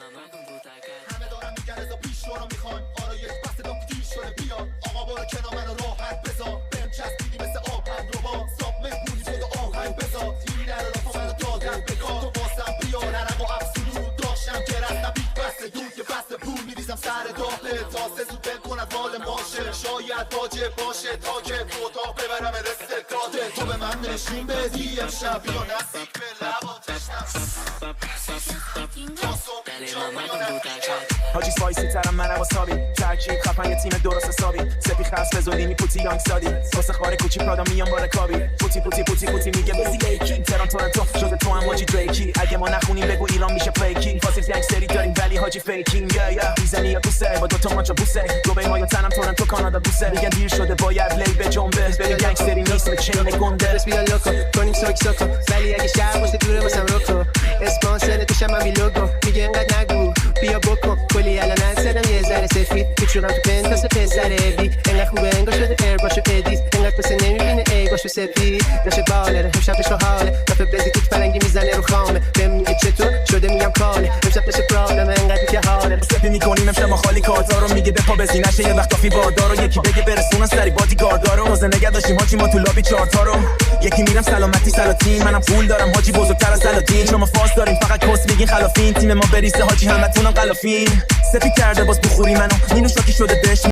همه دارن میگن ازا پیش رو میخوایم آرایش بس دام دیر شده بیا آقا برو کنار منو راحت بذار بهم چسبیدی مثل آهنگ رو با ساب مهمونی شده آهنگ بذار تیری نره رفا منو دادن بکار تو واسم بیا نرم و ابسولوت داشتم که رستم بیت بسته دود که بسته پول میریزم سر داغه تا سه زود بل کند مال ماشه شاید واجب باشه تا که تو اتاق ببرم استعداده تو به من نشون بدی امشب یا نزدیک به لب و تشنم حاجی سایسی ترم منم واسابی ترکیب خفن یه تیم درست حسابی سپی خاص بزودینی پوتی یانگ سادی واسه خاره کوچی پرادا میام با رکابی پوتی میگه بزی لیکی تران تورنتو شده تو هم حاجی دریکی اگه ما نخونیم بگو ایران میشه فیکی فاسیل گنگستری داریم ولی حاجی فیکینگ یا میزنی یا بوسه با دوتا ماچو بوسه دبی ما یا تنم تورنتو کانادا بوسه میگن دیر شده باید لی به جنبه بریم گنگستری نیست به چین گنده بس بیا لوکو کنیم ساکو ولی اگه شهر باشه دوره واسم روکو اسپانسر توشم من ویلوگو میگه انقدر نگو بیا بکن کلی الان انسدم یه ذره سفید پیچورم تو پنتاس پسره بی انقدر خوبه انگار شده ایر باشو ادیت انقدر پسه نمیبینه ای باشو سپید داشه بالره امشب بشو حاله دفعه بزی توت فرنگی میزنه رو خامه بهم میگه چطور شده میگم کاله امشب بشه پرابلم انقدر که حاله سپی میکنیم امشب ما خالی کارتا رو میگه بپا بزی نشه یه وقت افی باردارو یکی بگه برسونن سری بادی گاردارو روز نگه داشتیم حاجی ما تو لابی چارتا رو یکی میرم سلامتی سلاطین منم پول دارم حاجی بزرگتر از سلاطین شما فاز داریم فقط کس میگین خلافین تیم ما بریسه حاجی همتونم قلافین سپی کرده باز بخوری منو مینو شاکی شده بهش